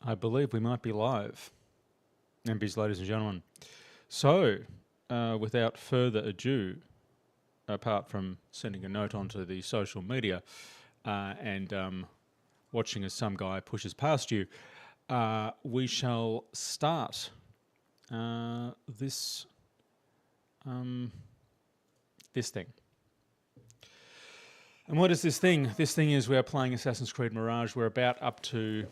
I believe we might be live. MBs, ladies and gentlemen. So, without further ado, apart from sending a note onto the social media and watching as some guy pushes past you, we shall start this thing. And what is this thing? This thing is we're playing Assassin's Creed Mirage. We're about up to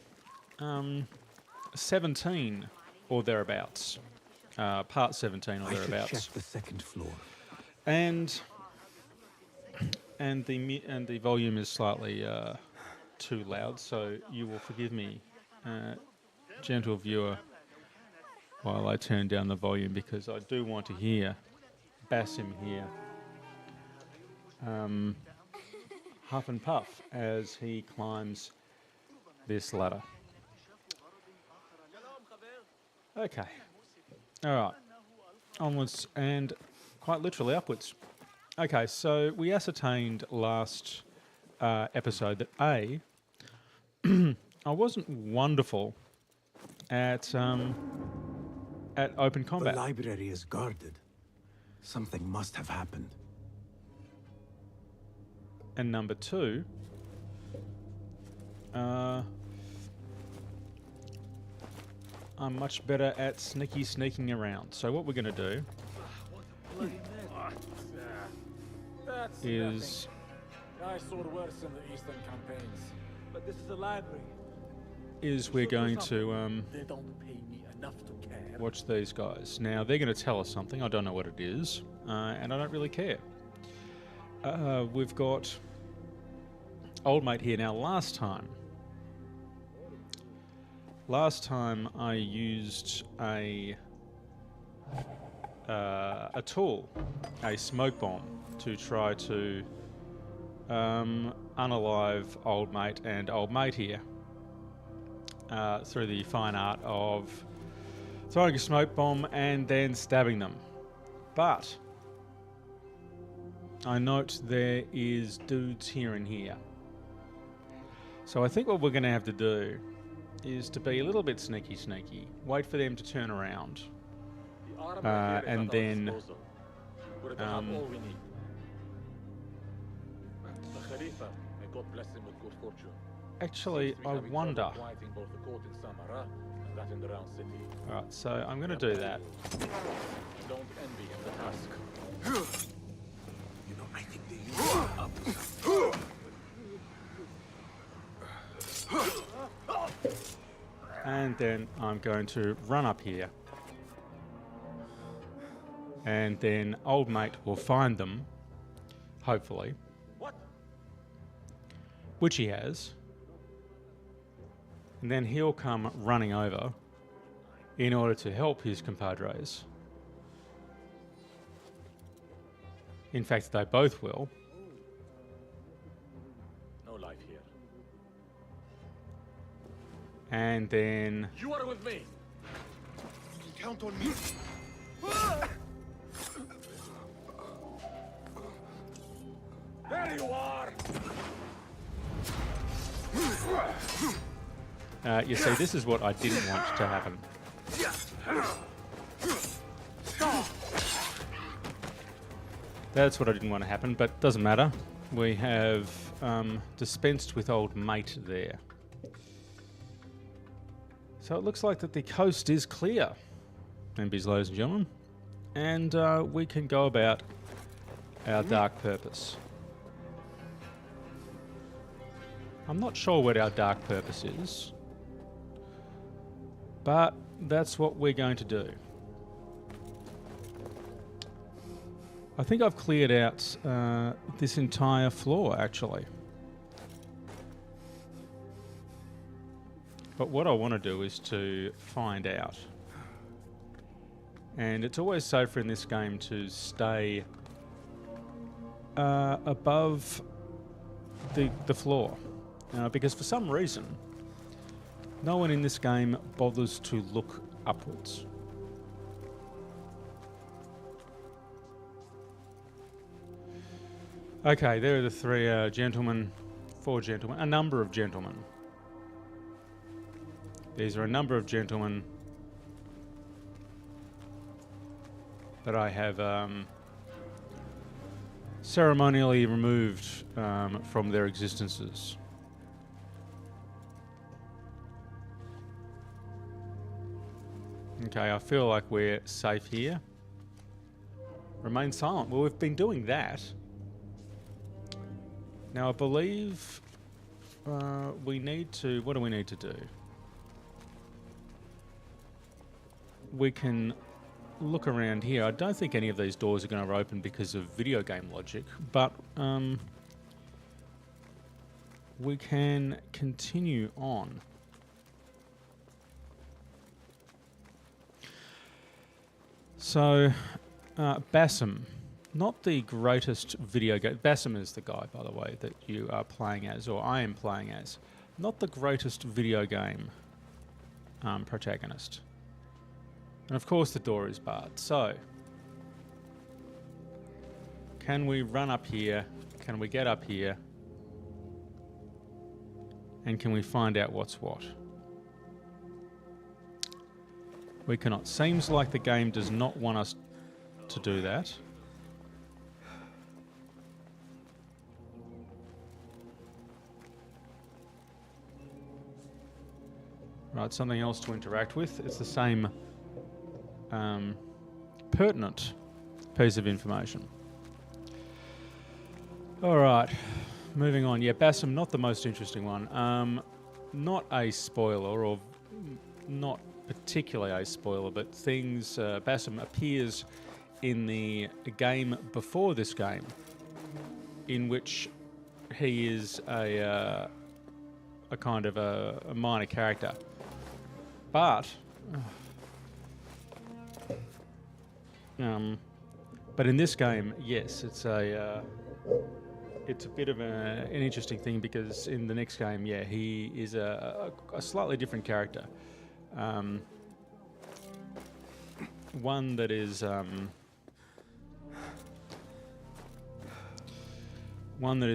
17 or thereabouts. Part 17 or thereabouts. Check the second floor. And the volume is slightly too loud, so you will forgive me, gentle viewer, while I turn down the volume, because I do want to hear Basim here huff and puff as he climbs this ladder. Okay. All right. Onwards and quite literally upwards. Okay, so we ascertained last episode that I wasn't wonderful at open combat. The library is guarded. Something must have happened. And number two, I'm much better at sneaking around. So what we're going to do is... I saw worse in the Eastern campaigns, but this is a library. We're going to They don't pay me enough to care. watch these guys. Now, they're going to tell us something. I don't know what it is, and I don't really care. We've got old mate here. Now, last time I used a tool, a smoke bomb, to try to unalive old mate and old mate here through the fine art of throwing a smoke bomb and then stabbing them. But I note there is dudes here and here. So I think what we're going to have to do is to be a little bit sneaky, wait for them to turn around, and then actually, I wonder. Alright, so I'm going to do that. Don't envy him the task. You know, I think they use it up. And then I'm going to run up here. And then old mate will find them, hopefully. What? Which he has. And then he'll come running over in order to help his compadres. In fact, they both will. No life here. And then... You are with me. You can count on me. There you are. you see, this is what I didn't want to happen. That's what I didn't want to happen, but doesn't matter. We have dispensed with old mate there. So it looks like that the coast is clear, MBs, ladies and gentlemen, and we can go about our dark purpose. I'm not sure what our dark purpose is, but that's what we're going to do. I think I've cleared out this entire floor, actually. But what I want to do is to find out. And it's always safer in this game to stay above the floor. Because for some reason, no one in this game bothers to look upwards. Okay, there are the three gentlemen, four gentlemen, a number of gentlemen. These are a number of gentlemen that I have ceremonially removed from their existences. Okay, I feel like we're safe here. Remain silent. Well, we've been doing that. Now, I believe we need to... What do we need to do? We can look around here. I don't think any of these doors are going to open because of video game logic, but we can continue on. So, Bassam, not the greatest video game... Bassam is the guy, by the way, that you are playing as, or I am playing as. Not the greatest video game protagonist. And of course the door is barred. So, can we run up here? Can we get up here? And can we find out what's what? We cannot. Seems like the game does not want us to do that. Right, something else to interact with. It's the same pertinent piece of information. All right, moving on. Yeah, Bassam, not the most interesting one. Not a spoiler, or not particularly a spoiler, but things... Bassam appears in the game before this game, in which he is a kind of a minor character. But in this game, yes, it's a bit of an interesting thing, because in the next game, yeah, he is a slightly different character. One that is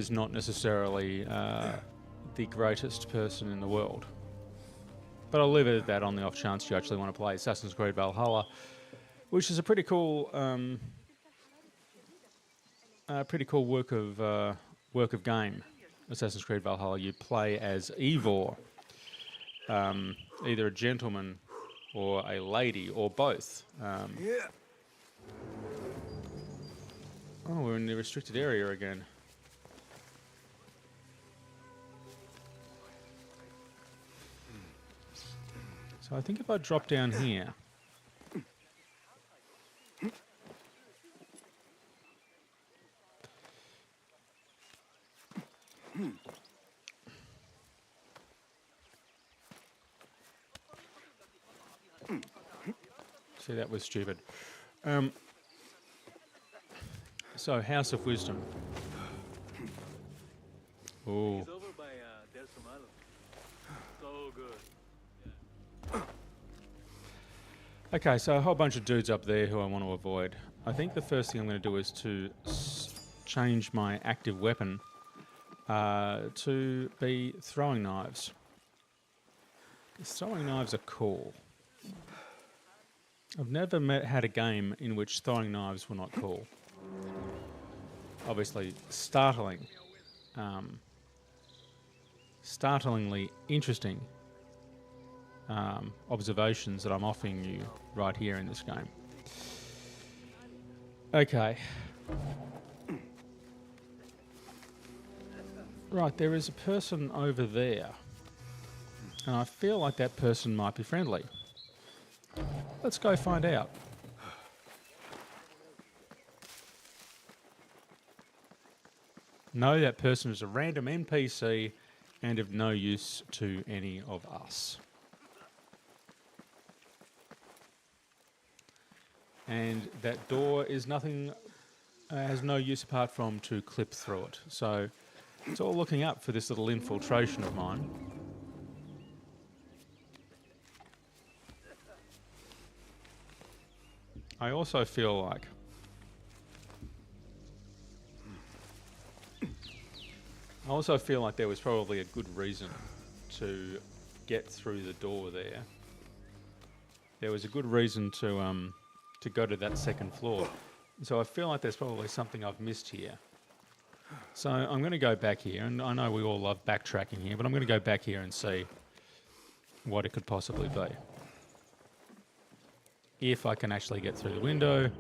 not necessarily the greatest person in the world. But I'll leave it at that on the off chance you actually want to play Assassin's Creed Valhalla, which is a pretty cool work of game. Assassin's Creed Valhalla. You play as Eivor, either a gentleman or a lady, or both. Yeah. Oh, we're in the restricted area again. So I think if I drop down here... See, that was stupid. So, House of Wisdom. Oh. He's over by Del Sumalo. So good. Okay, so a whole bunch of dudes up there who I want to avoid. I think the first thing I'm going to do is to change my active weapon to be throwing knives. Throwing knives are cool. I've never had a game in which throwing knives were not cool. Obviously, startlingly interesting observations that I'm offering you right here in this game. Okay. Right, there is a person over there. And I feel like that person might be friendly. Let's go find out. No, that person is a random NPC and of no use to any of us. And that door is nothing, has no use apart from to clip through it. So it's all looking up for this little infiltration of mine. I also feel like there was probably a good reason to get through the door there, there was a good reason to go to that second floor. So I feel like there's probably something I've missed here. So I'm going to go back here, and I know we all love backtracking here, but I'm going to go back here and see what it could possibly be. If I can actually get through the window,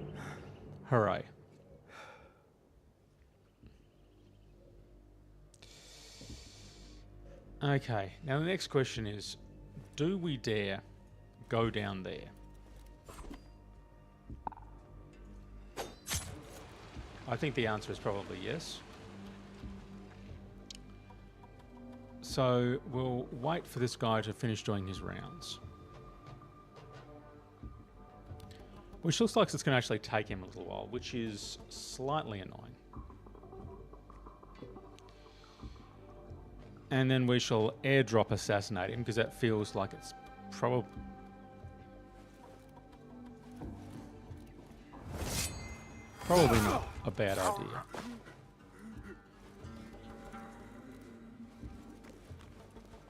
hooray. Okay, now the next question is, do we dare go down there? I think the answer is probably yes. So we'll wait for this guy to finish doing his rounds. Which looks like it's going to actually take him a little while, which is slightly annoying. And then we shall airdrop assassinate him, because that feels like it's probably not a bad idea.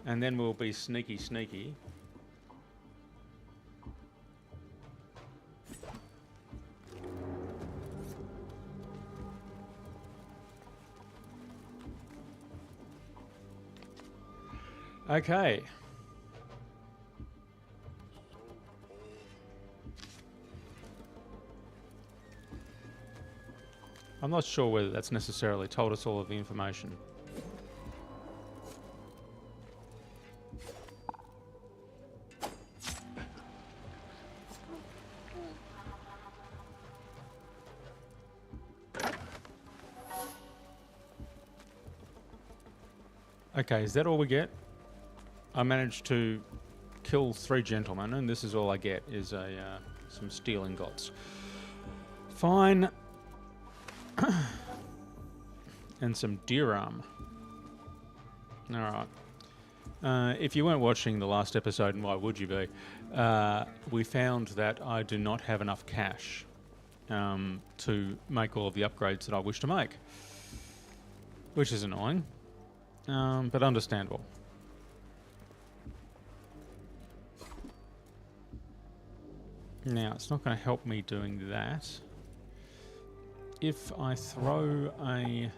And then we'll be sneaky, sneaky. Okay. I'm not sure whether that's necessarily told us all of the information. Okay, is that all we get? I managed to kill 3 gentlemen, and this is all I get, is some steel ingots. Fine. And some dirham. Alright. If you weren't watching the last episode, and why would you be, we found that I do not have enough cash to make all of the upgrades that I wish to make. Which is annoying, but understandable. Now, it's not going to help me doing that. If I throw a... I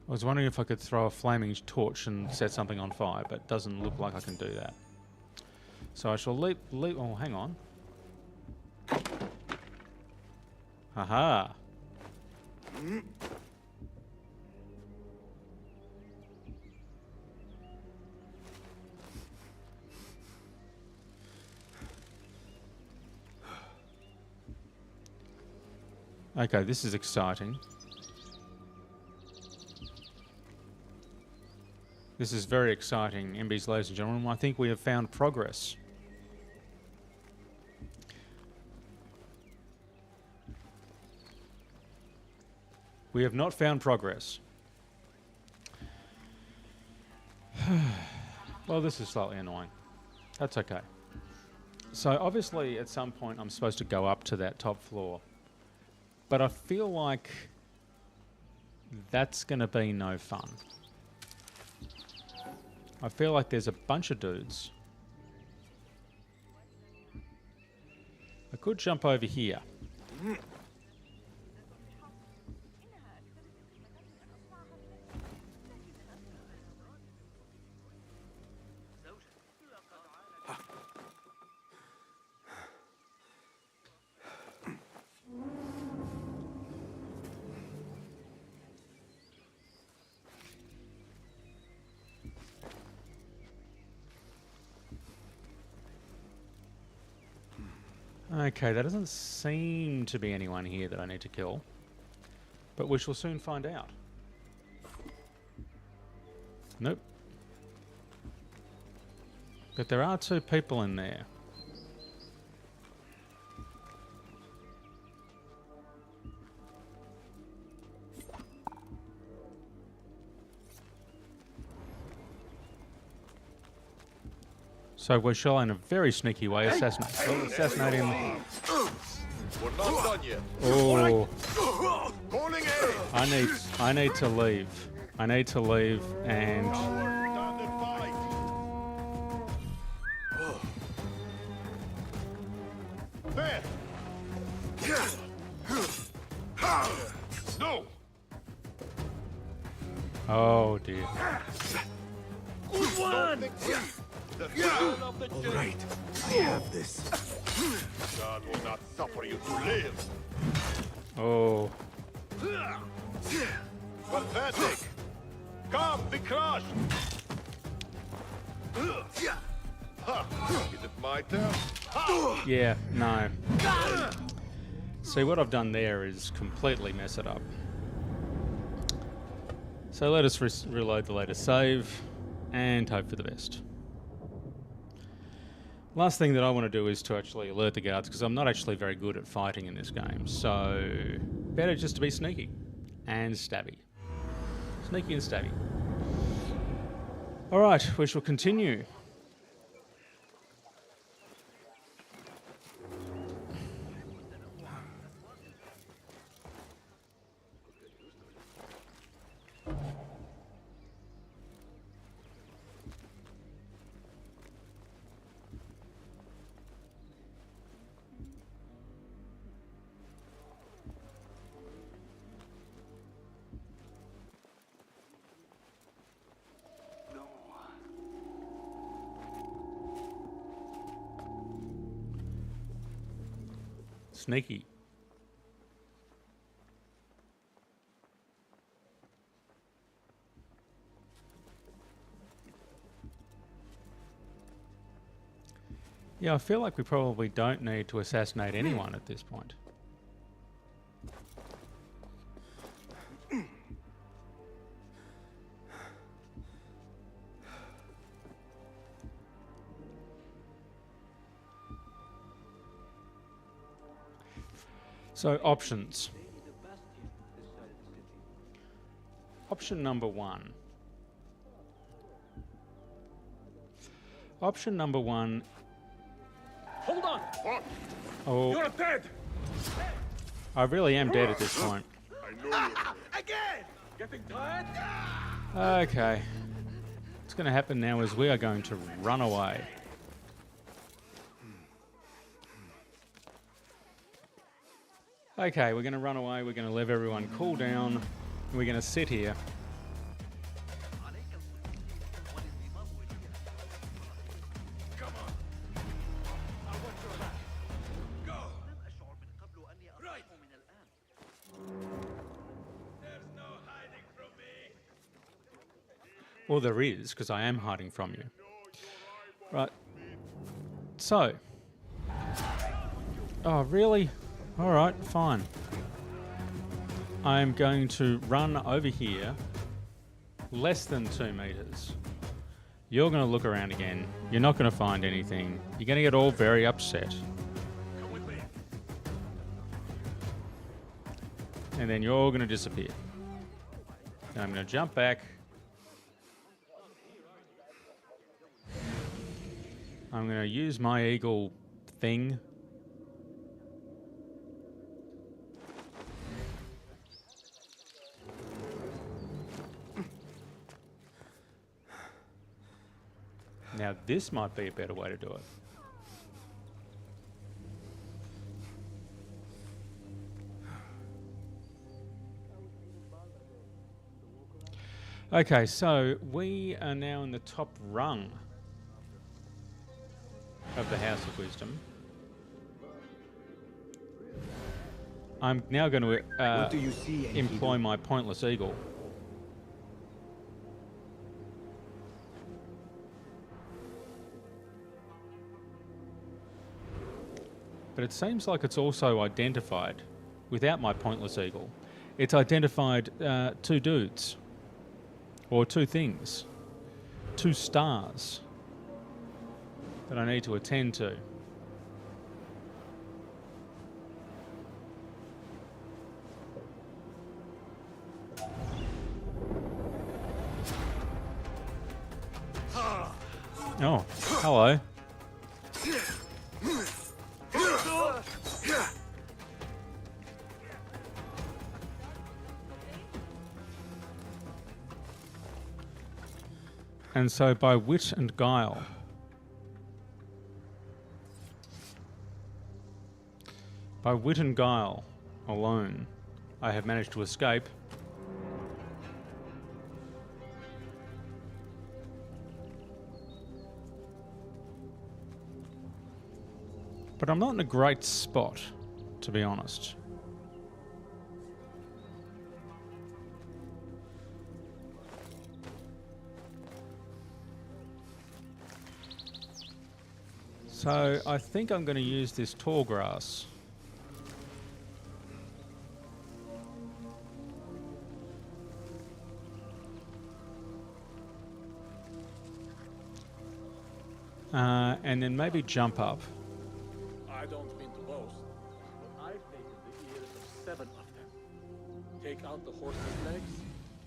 was wondering if I could throw a flaming torch and set something on fire, but it doesn't look like I can do that. So I shall leap... Oh, hang on. Haha! Okay, this is exciting. This is very exciting, MBs, ladies and gentlemen. I think we have found progress. We have not found progress. Well, this is slightly annoying. That's okay. So obviously at some point I'm supposed to go up to that top floor. But I feel like that's going to be no fun. I feel like there's a bunch of dudes. I could jump over here. Okay, there doesn't seem to be anyone here that I need to kill. But we shall soon find out. Nope. But there are 2 people in there. So we shall, in a very sneaky way, assassinate him. We're not done yet. Oh. Calling aid! I need to leave. I need to leave and Down the fight. There. No. oh dear. Good one. The soul of the All right, I have this. God will not suffer you to live. Oh. Pathetic. Come, be crushed. Ha. Is it my turn? Yeah, no. See, what I've done there is completely mess it up. So let us reload the latest save and hope for the best. Last thing that I want to do is to actually alert the guards, because I'm not actually very good at fighting in this game. So better just to be sneaky and stabby. Sneaky and stabby. Alright, we shall continue. Sneaky. Yeah, I feel like we probably don't need to assassinate anyone at this point. So, options. Option number one. Option number one. Hold on! Oh, You're dead! I really am dead at this point. I know you. Again! Getting tired? Okay. What's going to happen now is we are going to run away. Okay, we're going to run away. We're going to let everyone cool down. We're going to sit here. Come on. I want your back. Go. Right. There's no hiding from me. Well, there is, because I am hiding from you. Right. So. Oh, really? All right, fine. I'm going to run over here less than 2 meters. You're going to look around again. You're not going to find anything. You're going to get all very upset. Come with me. And then you're all going to disappear. And I'm going to jump back. I'm going to use my eagle thing. Now this might be a better way to do it. Okay, so we are now in the top rung of the House of Wisdom. I'm now going to What do you see, employ Enkidu? my pointless eagle. But it seems like it's also identified, without my pointless eagle, it's identified 2 dudes, or 2 things, 2 stars that I need to attend to. Oh, hello. And so by wit and guile, alone, I have managed to escape. But I'm not in a great spot, to be honest. So I think I'm going to use this tall grass. And then maybe jump up. I don't mean to boast, but I've taken the ears of 7 of them. Take out the horse's legs,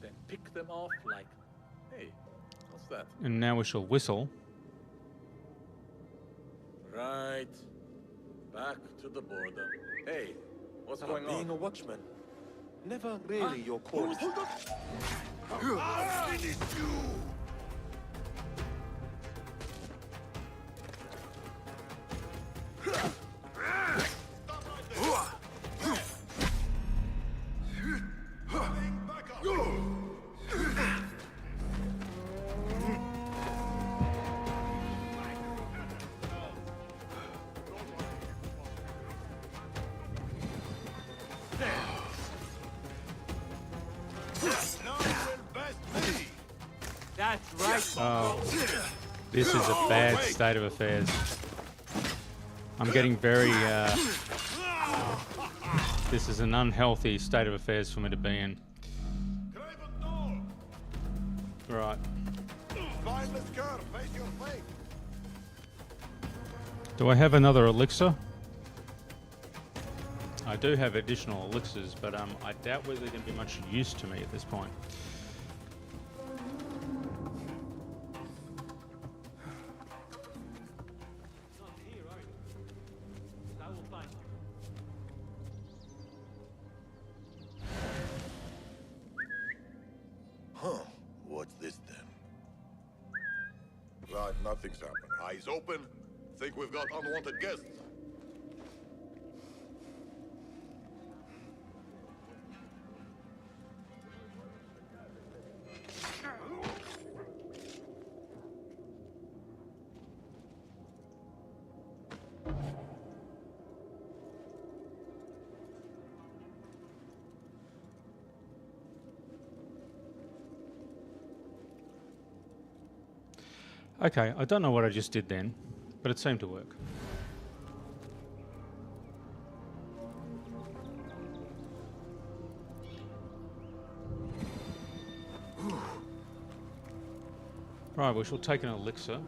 then pick them off like... Hey, what's that? And now we shall whistle. Right. Back to the border. Hey, what's going Being on? a watchman, never really your calling. I'll finish you! That's right. Oh, this is a bad state of affairs. I'm getting very... this is an unhealthy state of affairs for me to be in. Right. Do I have another elixir? I do have additional elixirs, but I doubt whether they're going to be much use to me at this point. Huh. What's this then? Right, nothing's happened. Eyes open. Think we've got unwanted guests. Okay, I don't know what I just did then, but it seemed to work. Right, we shall take an elixir.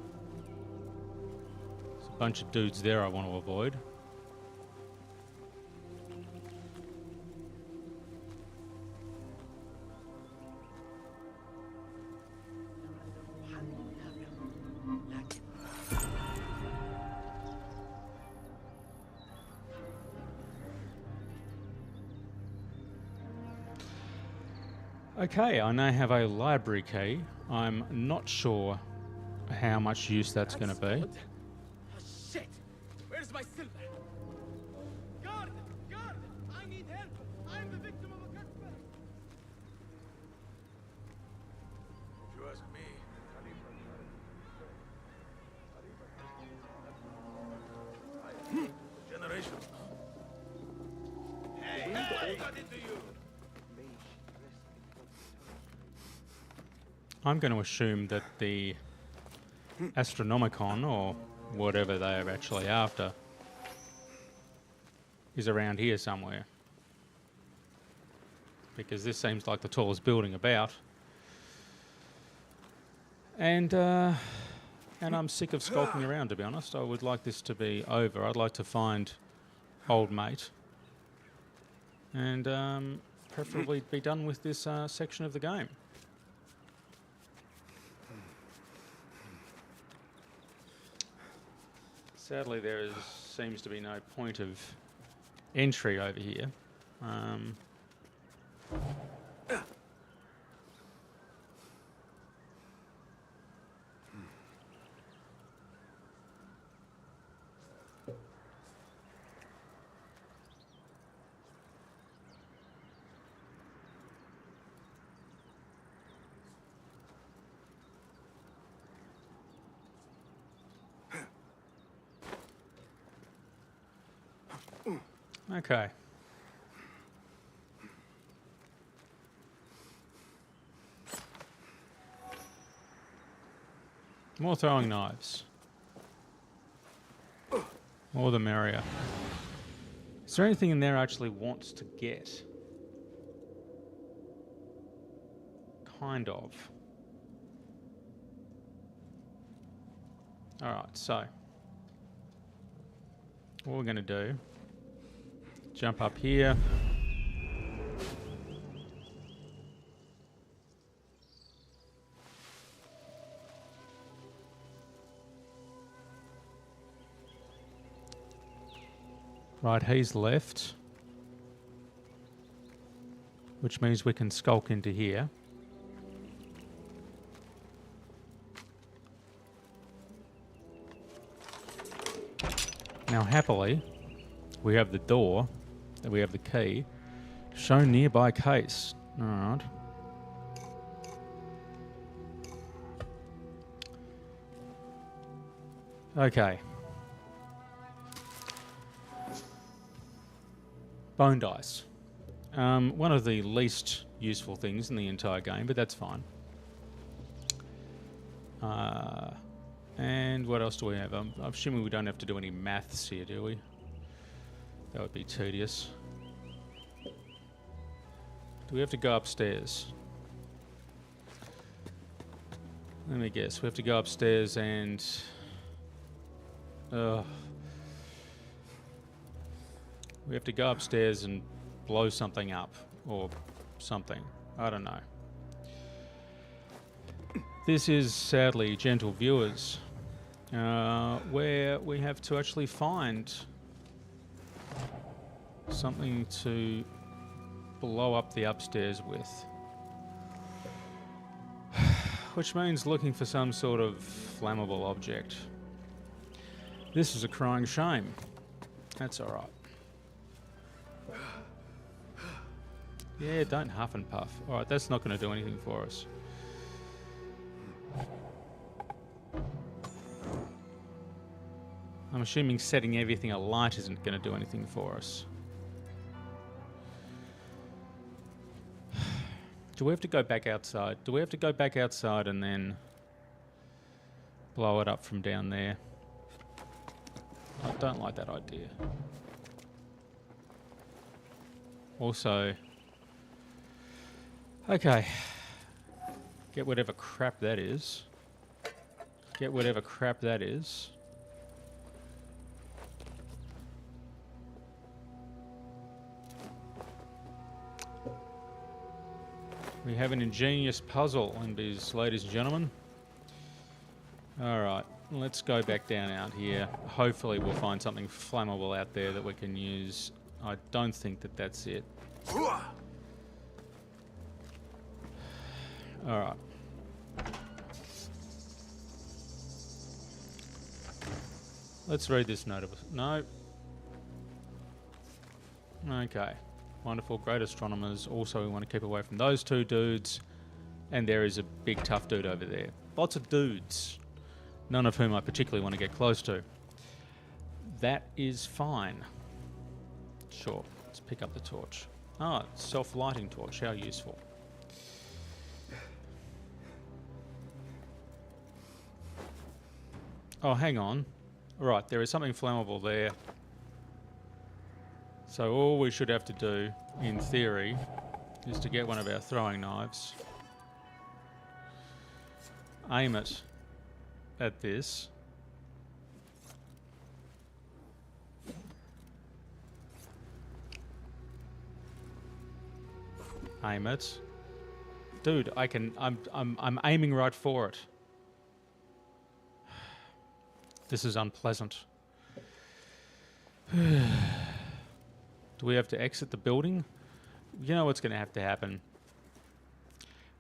There's a bunch of dudes there I want to avoid. Okay, I now have a library key. I'm not sure how much use that's going to be. Oh, shit! Where's my silver? Guard! Guard! I need help! I'm the victim of a cutthroat! If you ask me, generations. Hey, what got into you? I'm going to assume that the Astronomicon, or whatever they are actually after, is around here somewhere. Because this seems like the tallest building about. And I'm sick of skulking around, to be honest. I would like this to be over. I'd like to find old mate. And preferably be done with this section of the game. Sadly, there seems to be no point of entry over here. Okay. More throwing knives. More the merrier. Is there anything in there I actually wants to get? Kind of. Alright, so. What we're going to do. Jump up here. Right, he's left. Which means we can skulk into here. Now, happily, we have the door, and we have the key. Show nearby case. Alright. Okay. Bone dice. One of the least useful things in the entire game, but that's fine. And what else do we have? I'm assuming we don't have to do any maths here, do we? That would be tedious. Do we have to go upstairs? Let me guess. We have to go upstairs and... we have to go upstairs and blow something up. Or something. I don't know. This is, sadly, gentle viewers, where we have to actually find something to blow up the upstairs with. Which means looking for some sort of flammable object. This is a crying shame. That's alright. Yeah, don't huff and puff. Alright, that's not going to do anything for us. I'm assuming setting everything alight isn't going to do anything for us. Do we have to go back outside? Do we have to go back outside and then blow it up from down there? I don't like that idea. Also... okay. Get whatever crap that is. Get whatever crap that is. We have an ingenious puzzle in these, ladies and gentlemen. Alright, let's go back down out here. Hopefully we'll find something flammable out there that we can use. I don't think that that's it. Alright. Let's read this note. No. Okay. Wonderful. Great astronomers. Also, we want to keep away from those two dudes. And there is a big tough dude over there. Lots of dudes. None of whom I particularly want to get close to. That is fine. Sure. Let's pick up the torch. Ah, self-lighting torch. How useful. Oh, hang on. Right, there is something flammable there. So all we should have to do, in theory, is to get one of our throwing knives, aim it at this, aim it. Dude, I'm aiming right for it. This is unpleasant. Do we have to exit the building? You know what's going to have to happen.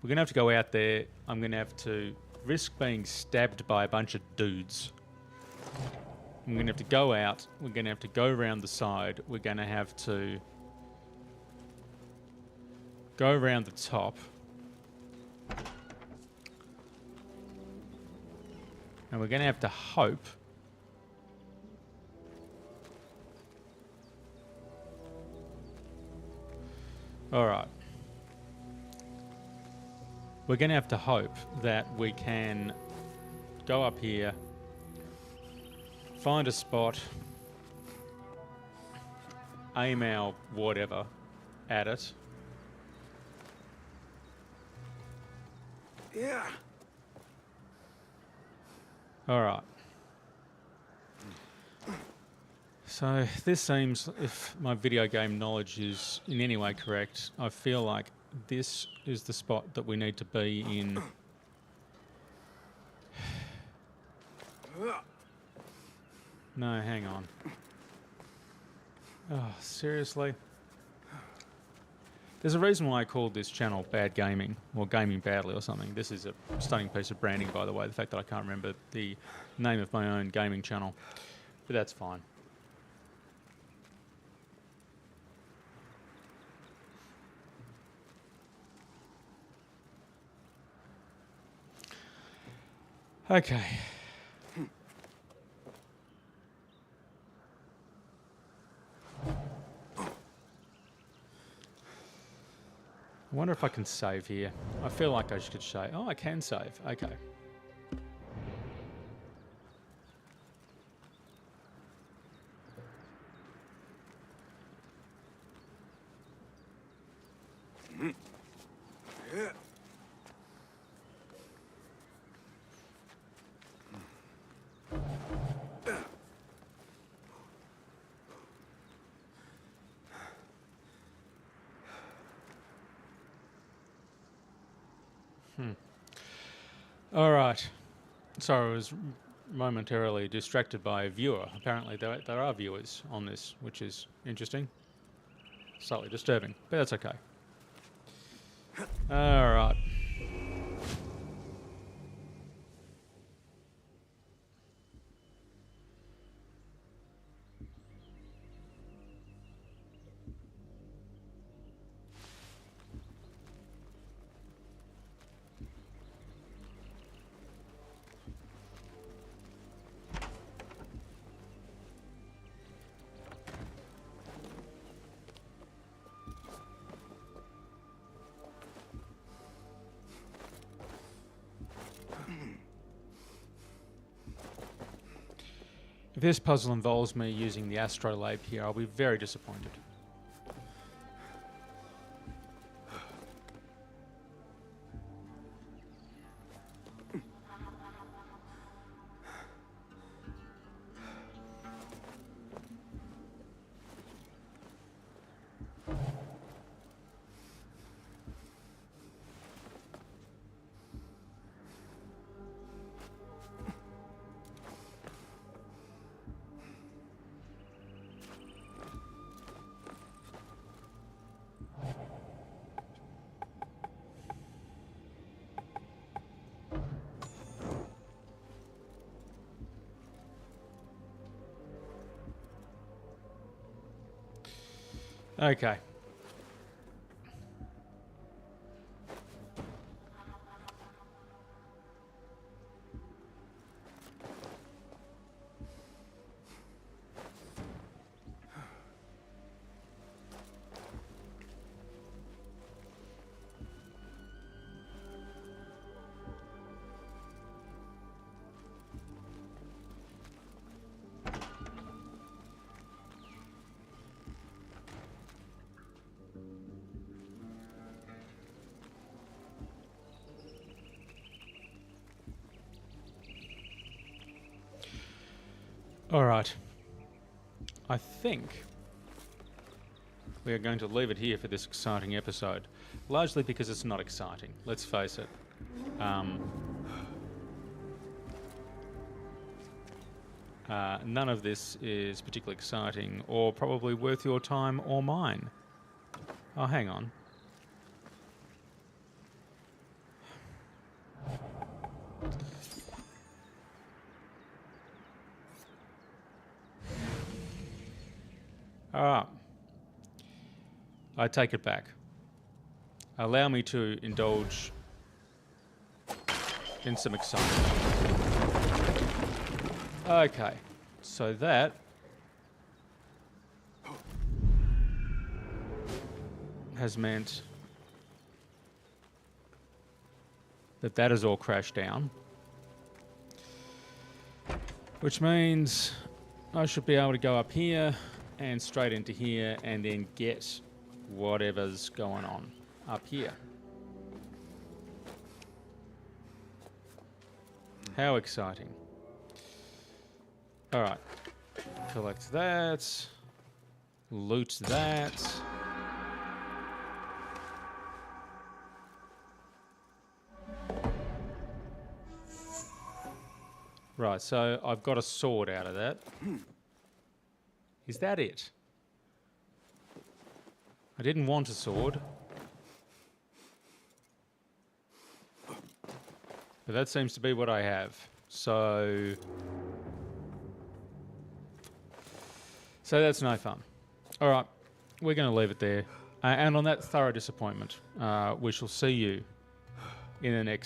We're going to have to go out there. I'm going to have to risk being stabbed by a bunch of dudes. I'm going to have to go out. We're going to have to go around the side. We're going to have to go around the top. And we're going to have to hope All right. We're going to have to hope that we can go up here, find a spot, aim our whatever at it. Yeah. All right. So this seems, if my video game knowledge is in any way correct, I feel like this is the spot that we need to be in. No, hang on. Oh, seriously? There's a reason why I called this channel Bad Gaming, or Gaming Badly or something. This is a stunning piece of branding, by the way, the fact that I can't remember the name of my own gaming channel. But that's fine. Okay. I wonder if I can save here. I feel like I should save. Oh, I can save. Okay. All right. Sorry, I was momentarily distracted by a viewer. Apparently there are viewers on this, which is interesting. Slightly disturbing, but that's okay. All right. If this puzzle involves me using the astrolabe here, I'll be very disappointed. Okay. All right. I think we are going to leave it here for this exciting episode, largely because it's not exciting. Let's face it. None of this is particularly exciting or probably worth your time or mine. Oh, hang on. Ah, I take it back. Allow me to indulge in some excitement. Okay, so that has meant that that has all crashed down. Which means I should be able to go up here and straight into here and then get whatever's going on up here. How exciting. Alright. Collect that. Loot that. Right, so I've got a sword out of that. Is that it? I didn't want a sword. But that seems to be what I have. So that's no fun. All right, we're going to leave it there. And on that thorough disappointment, we shall see you in the next